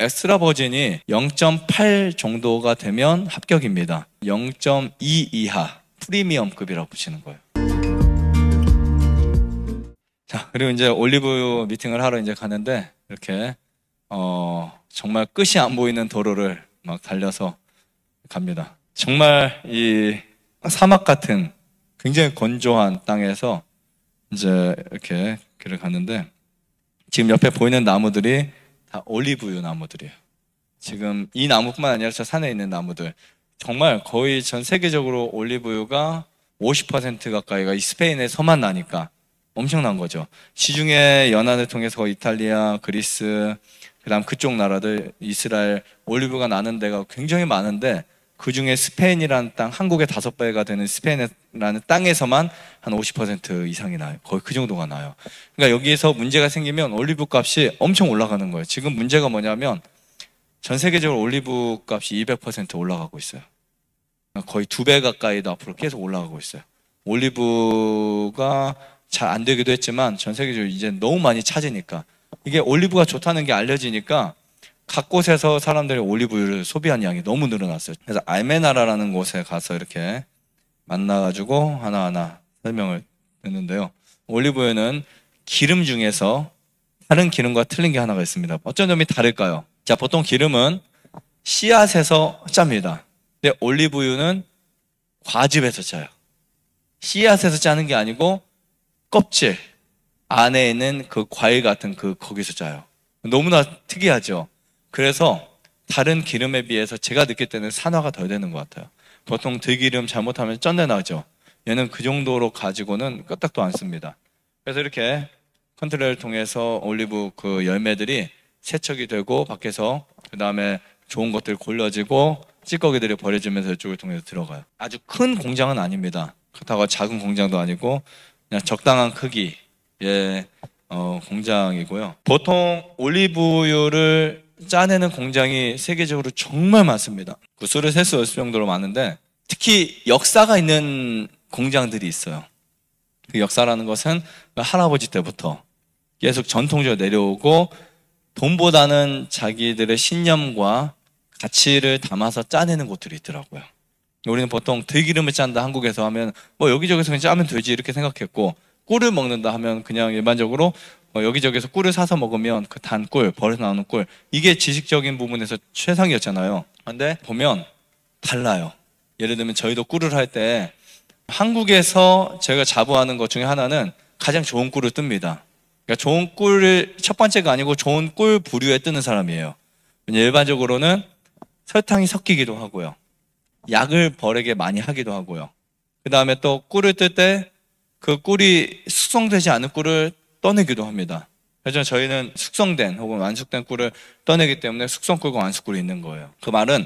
엑스트라 버진이 0.8 정도가 되면 합격입니다. 0.2 이하 프리미엄급이라고 보시는 거예요. 자, 그리고 이제 올리브유 미팅을 하러 이제 가는데 이렇게 정말 끝이 안 보이는 도로를 막 달려서 갑니다. 정말 이 사막 같은 굉장히 건조한 땅에서 이제 이렇게 길을 가는데 지금 옆에 보이는 나무들이 다 올리브유 나무들이에요. 지금 이 나무뿐만 아니라 저 산에 있는 나무들 정말 거의 전 세계적으로 올리브유가 50% 가까이가 이 스페인에서만 나니까 엄청난 거죠. 시중에 연안을 통해서 이탈리아, 그리스, 그다음 그쪽 나라들, 이스라엘 올리브가 나는 데가 굉장히 많은데 그 중에 스페인이라는 땅, 한국의 5배가 되는 스페인이라는 땅에서만 한 50% 이상이 나요. 거의 그 정도가 나요. 그러니까 여기에서 문제가 생기면 올리브 값이 엄청 올라가는 거예요. 지금 문제가 뭐냐면 전 세계적으로 올리브 값이 200% 올라가고 있어요. 거의 2배 가까이도 앞으로 계속 올라가고 있어요. 올리브가 잘 안 되기도 했지만 전 세계적으로 이제 너무 많이 찾으니까 이게 올리브가 좋다는 게 알려지니까 각 곳에서 사람들이 올리브유를 소비하는 양이 너무 늘어났어요. 그래서 알메나라라는 곳에 가서 이렇게 만나가지고 하나하나 설명을 듣는데요. 올리브유는 기름 중에서 다른 기름과 틀린 게 하나가 있습니다. 어떤 점이 다를까요? 자, 보통 기름은 씨앗에서 짭니다. 근데 올리브유는 과즙에서 짜요. 씨앗에서 짜는 게 아니고 껍질 안에 있는 그 과일 같은 거기서 짜요. 너무나 특이하죠. 그래서 다른 기름에 비해서 제가 느낄 때는 산화가 덜 되는 것 같아요. 보통 들기름 잘못하면 쩐내 나죠. 얘는 그 정도로 가지고는 끄떡도 안 씁니다. 그래서 이렇게 컨트롤을 통해서 올리브 그 열매들이 세척이 되고 밖에서 그 다음에 좋은 것들 골라지고 찌꺼기들이 버려지면서 이쪽을 통해서 들어가요. 아주 큰 공장은 아닙니다. 그렇다고 작은 공장도 아니고 그냥 적당한 크기의 공장이고요. 보통 올리브유를 짜내는 공장이 세계적으로 정말 많습니다. 그 수를 셀 수 없을 정도로 많은데 특히 역사가 있는 공장들이 있어요. 그 역사라는 것은 할아버지 때부터 계속 전통적으로 내려오고 돈보다는 자기들의 신념과 가치를 담아서 짜내는 곳들이 있더라고요. 우리는 보통 들기름을 짠다 한국에서 하면 뭐 여기저기서 그냥 짜면 되지 이렇게 생각했고 꿀을 먹는다 하면 그냥 일반적으로 여기저기서 꿀을 사서 먹으면 그 단 꿀, 벌에서 나오는 꿀 이게 지식적인 부분에서 최상이었잖아요. 근데 보면 달라요. 예를 들면 저희도 꿀을 할 때 한국에서 제가 자부하는 것 중에 하나는 가장 좋은 꿀을 뜹니다. 그러니까 좋은 꿀을 첫 번째가 아니고 좋은 꿀 부류에 뜨는 사람이에요. 일반적으로는 설탕이 섞이기도 하고요. 약을 버리게 많이 하기도 하고요. 그 다음에 또 꿀을 뜰 때 그 꿀이 숙성되지 않은 꿀을 떠내기도 합니다. 그래서 저희는 숙성된 혹은 완숙된 꿀을 떠내기 때문에 숙성꿀과 완숙꿀이 있는 거예요. 그 말은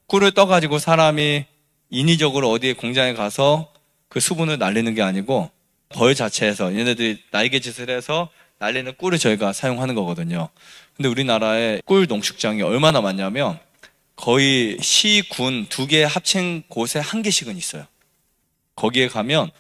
꿀을 떠가지고 사람이 인위적으로 어디에 공장에 가서 그 수분을 날리는 게 아니고 벌 자체에서 얘네들이 날개짓을 해서 날리는 꿀을 저희가 사용하는 거거든요. 근데 우리나라에 꿀 농축장이 얼마나 많냐면 거의 시, 군 2개 합친 곳에 1개씩은 있어요. 거기에 가면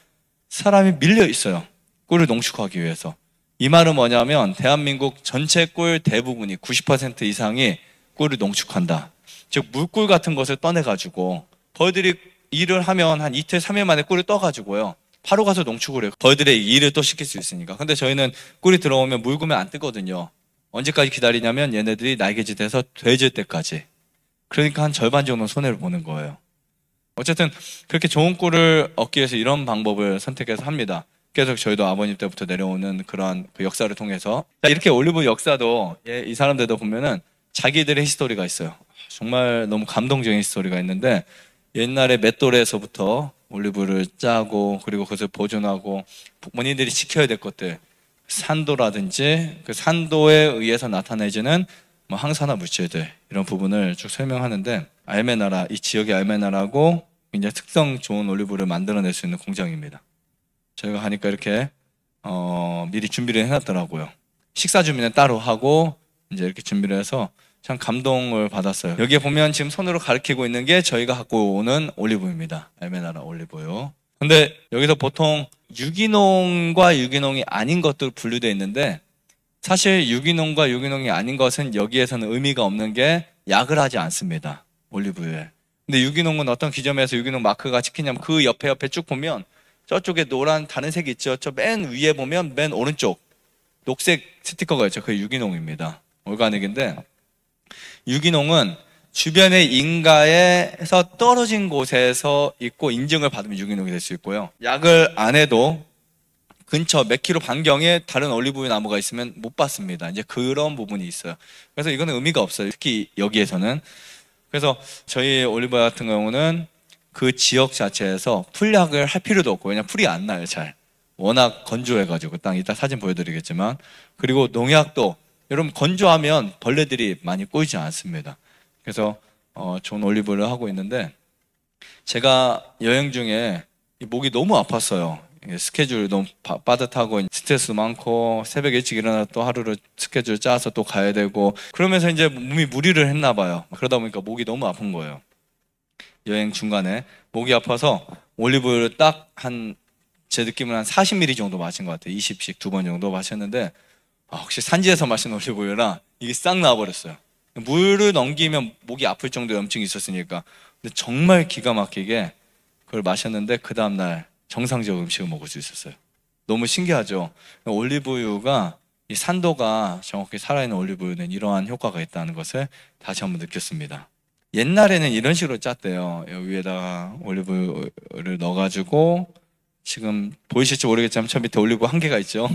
사람이 밀려 있어요. 꿀을 농축하기 위해서. 이 말은 뭐냐면 대한민국 전체 꿀 대부분이 90% 이상이 꿀을 농축한다. 즉 물꿀 같은 것을 떠내가지고 벌들이 일을 하면 한 이틀, 3일 만에 꿀을 떠가지고요. 바로 가서 농축을 해요. 벌들의 일을 또 시킬 수 있으니까. 근데 저희는 꿀이 들어오면 묽으면 안 뜨거든요. 언제까지 기다리냐면 얘네들이 날개짓해서 돼질 때까지. 그러니까 한 절반 정도 손해를 보는 거예요. 어쨌든 그렇게 좋은 꿀을 얻기 위해서 이런 방법을 선택해서 합니다. 계속 저희도 아버님 때부터 내려오는 그런 그 역사를 통해서 이렇게 올리브 역사도 이 사람들도 보면은 자기들의 히스토리가 있어요. 정말 너무 감동적인 히스토리가 있는데 옛날에 맷돌에서부터 올리브를 짜고 그리고 그것을 보존하고 본인들이 지켜야 될 것들 산도라든지 그 산도에 의해서 나타내지는 뭐 항산화 물질들 이런 부분을 쭉 설명하는데 알메나라 이 지역의 알메나라고 굉장히 특성 좋은 올리브를 만들어낼 수 있는 공장입니다. 저희가 하니까 이렇게 미리 준비를 해놨더라고요. 식사 준비는 따로 하고 이제 이렇게 준비를 해서 참 감동을 받았어요. 여기에 보면 지금 손으로 가리키고 있는 게 저희가 갖고 오는 올리브유입니다. 알메나라 올리브유. 근데 여기서 보통 유기농과 유기농이 아닌 것들 분류되어 있는데 사실 유기농과 유기농이 아닌 것은 여기에서는 의미가 없는 게 약을 하지 않습니다. 올리브유에. 근데 유기농은 어떤 기점에서 유기농 마크가 찍히냐면 그 옆에 쭉 보면 저쪽에 노란 다른 색이 있죠. 저 맨 위에 보면 맨 오른쪽 녹색 스티커가 있죠. 그게 유기농입니다. 올가닉인데 유기농은 주변의 인가에서 떨어진 곳에서 있고 인증을 받으면 유기농이 될 수 있고요. 약을 안 해도 근처 몇 킬로 반경에 다른 올리브유 나무가 있으면 못 받습니다. 이제 그런 부분이 있어요. 그래서 이거는 의미가 없어요. 특히 여기에서는. 그래서 저희 올리브유 같은 경우는 그 지역 자체에서 풀약을 할 필요도 없고, 왜냐면 풀이 안 나요, 잘. 워낙 건조해가지고, 딱 이따 사진 보여드리겠지만. 그리고 농약도, 여러분 건조하면 벌레들이 많이 꼬이지 않습니다. 그래서 좋은 올리브유를 하고 있는데, 제가 여행 중에 목이 너무 아팠어요. 스케줄 너무 빠듯하고 스트레스 많고 새벽 일찍 일어나 또 하루를 스케줄 짜서 또 가야 되고 그러면서 이제 몸이 무리를 했나 봐요. 그러다 보니까 목이 너무 아픈 거예요. 여행 중간에 목이 아파서 올리브유를 딱 제 느낌은 한 40ml 정도 마신 것 같아요. 20씩 2번 정도 마셨는데 혹시 산지에서 마신 올리브유라 이게 싹 나와버렸어요. 물을 넘기면 목이 아플 정도의 염증이 있었으니까. 근데 정말 기가 막히게 그걸 마셨는데 그 다음날 정상적 음식을 먹을 수 있었어요. 너무 신기하죠. 올리브유가 이 산도가 정확히 살아있는 올리브유는 이러한 효과가 있다는 것을 다시 한번 느꼈습니다. 옛날에는 이런 식으로 짰대요. 여기 위에다가 올리브유를 넣어가지고 지금 보이실지 모르겠지만 저 밑에 올리브 한 개가 있죠.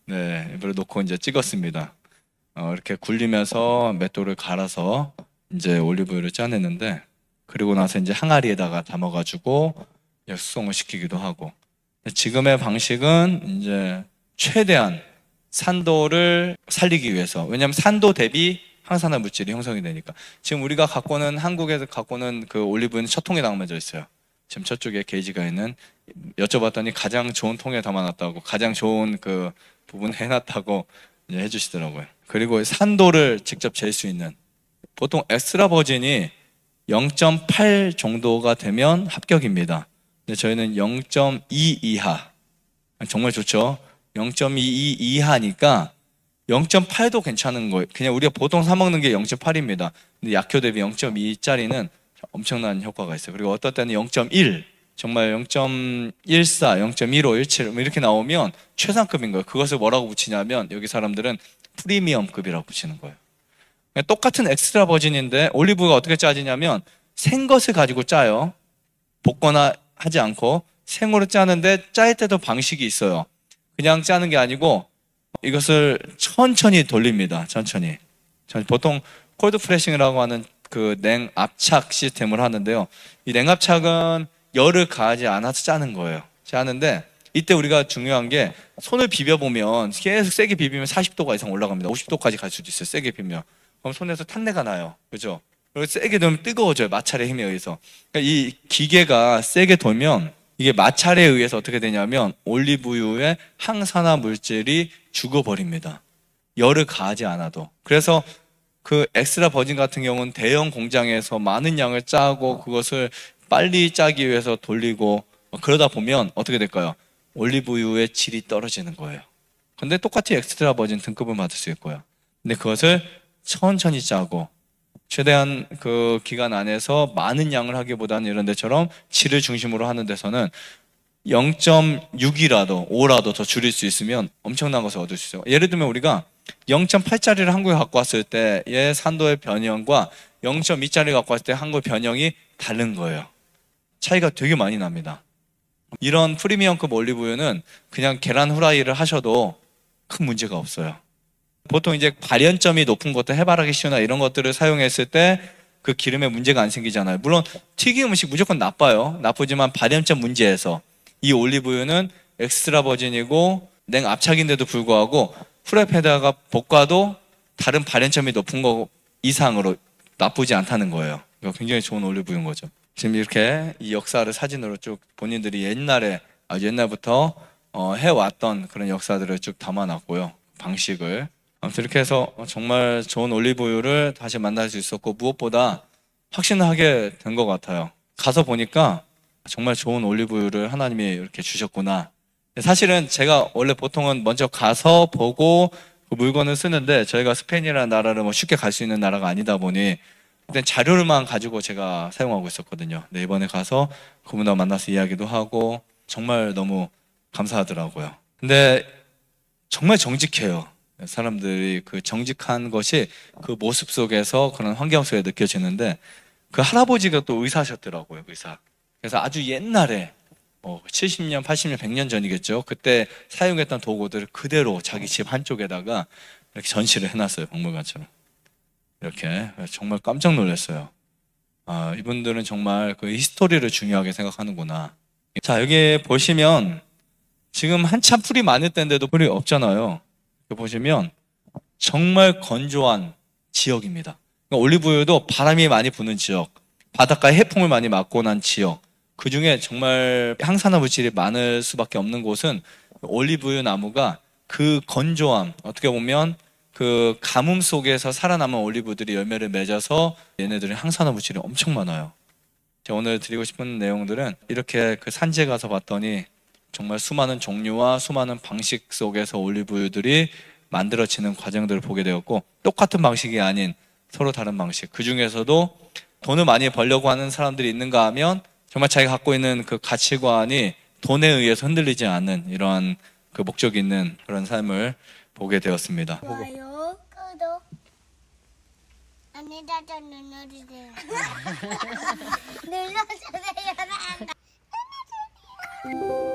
네, 이걸 놓고 이제 찍었습니다. 이렇게 굴리면서 맷돌을 갈아서 이제 올리브유를 짜냈는데 그리고 나서 이제 항아리에다가 담아가지고 숙성을 시키기도 하고. 지금의 방식은 이제 최대한 산도를 살리기 위해서, 왜냐하면 산도 대비 항산화 물질이 형성이 되니까. 지금 우리가 한국에서 갖고 오는 그 올리브유는 첫 통에 담아져 있어요. 지금 저쪽에 게이지가 있는, 여쭤봤더니 가장 좋은 통에 담아놨다고, 가장 좋은 그 부분 해놨다고 이제 해주시더라고요. 그리고 산도를 직접 잴 수 있는, 보통 엑스트라 버진이 0.8 정도가 되면 합격입니다. 근데 저희는 0.2 이하, 정말 좋죠. 0.22 이하니까 0.8도 괜찮은 거예요. 그냥 우리가 보통 사 먹는 게 0.8입니다. 근데 약효 대비 0.2짜리는 엄청난 효과가 있어요. 그리고 어떨 때는 0.1, 정말 0.14, 0.15, 17 이렇게 나오면 최상급인 거예요. 그것을 뭐라고 붙이냐면 여기 사람들은 프리미엄급이라고 붙이는 거예요. 똑같은 엑스트라 버진인데 올리브가 어떻게 짜지냐면 생것을 가지고 짜요. 볶거나 하지 않고 생으로 짜는데 짤 때도 방식이 있어요. 그냥 짜는 게 아니고 이것을 천천히 돌립니다. 천천히. 보통 콜드 프레싱이라고 하는 그 냉압착 시스템을 하는데요. 이 냉압착은 열을 가하지 않아서 짜는 거예요. 짜는데 이때 우리가 중요한 게 손을 비벼보면 계속 세게 비비면 40도가 이상 올라갑니다. 50도까지 갈 수도 있어요. 세게 비비면. 그럼 손에서 탄내가 나요. 그죠? 그리고 세게 돌면 뜨거워져요. 마찰의 힘에 의해서. 그러니까 이 기계가 세게 돌면 이게 마찰에 의해서 어떻게 되냐면 올리브유의 항산화 물질이 죽어버립니다. 열을 가하지 않아도. 그래서 그 엑스트라 버진 같은 경우는 대형 공장에서 많은 양을 짜고 그것을 빨리 짜기 위해서 돌리고 그러다 보면 어떻게 될까요? 올리브유의 질이 떨어지는 거예요. 근데 똑같이 엑스트라 버진 등급을 받을 수 있고요. 근데 그것을 천천히 짜고 최대한 그 기간 안에서 많은 양을 하기보다는 이런 데처럼 질을 중심으로 하는 데서는 0.6이라도 5라도 더 줄일 수 있으면 엄청난 것을 얻을 수 있어요. 예를 들면 우리가 0.8짜리를 한국에 갖고 왔을 때의 산도의 변형과 0.2짜리 갖고 왔을 때 한국의 변형이 다른 거예요. 차이가 되게 많이 납니다. 이런 프리미엄급 올리브유는 그냥 계란 후라이를 하셔도 큰 문제가 없어요. 보통 이제 발연점이 높은 것도 해바라기 씨유나 이런 것들을 사용했을 때 그 기름에 문제가 안 생기잖아요. 물론 튀김 음식 무조건 나빠요. 나쁘지만 발연점 문제에서 이 올리브유는 엑스트라 버진이고 냉압착인데도 불구하고 프라이팬에다가 볶아도 다른 발연점이 높은 거 이상으로 나쁘지 않다는 거예요. 이거 굉장히 좋은 올리브유인 거죠. 지금 이렇게 이 역사를 사진으로 쭉 본인들이 아주 옛날부터 해왔던 그런 역사들을 쭉 담아놨고요. 방식을. 아무튼 이렇게 해서 정말 좋은 올리브유를 다시 만날 수 있었고 무엇보다 확신하게 된 것 같아요. 가서 보니까 정말 좋은 올리브유를 하나님이 이렇게 주셨구나. 사실은 제가 원래 보통은 먼저 가서 보고 그 물건을 쓰는데 저희가 스페인이라는 나라를 뭐 쉽게 갈 수 있는 나라가 아니다 보니 그때 자료를만 가지고 제가 사용하고 있었거든요. 근데 이번에 가서 그분하고 만나서 이야기도 하고 정말 너무 감사하더라고요. 근데 정말 정직해요. 사람들이 그 정직한 것이 그 모습 속에서 그런 환경 속에 느껴지는데 그 할아버지가 또 의사셨더라고요, 의사. 그래서 아주 옛날에 70년, 80년, 100년 전이겠죠. 그때 사용했던 도구들을 그대로 자기 집 한쪽에다가 이렇게 전시를 해놨어요, 박물관처럼. 이렇게 정말 깜짝 놀랐어요. 아, 이분들은 정말 그 히스토리를 중요하게 생각하는구나. 자, 여기 보시면 지금 한참 풀이 많을 때인데도 풀이 없잖아요. 여기 보시면 정말 건조한 지역입니다. 그러니까 올리브유도 바람이 많이 부는 지역, 바닷가에 해풍을 많이 맞고 난 지역, 그 중에 정말 항산화 물질이 많을 수밖에 없는 곳은 올리브유 나무가 그 건조함, 어떻게 보면 그 가뭄 속에서 살아남은 올리브들이 열매를 맺어서 얘네들이 항산화 물질이 엄청 많아요. 제가 오늘 드리고 싶은 내용들은 이렇게 그 산지에 가서 봤더니 정말 수많은 종류와 수많은 방식 속에서 올리브유들이 만들어지는 과정들을 보게 되었고, 똑같은 방식이 아닌 서로 다른 방식, 그 중에서도 돈을 많이 벌려고 하는 사람들이 있는가 하면 정말 자기가 갖고 있는 그 가치관이 돈에 의해서 흔들리지 않는 이러한 그 목적이 있는 그런 삶을 보게 되었습니다. 좋아요, 구독, 안내자자 눌러주세요. 눌러주세요.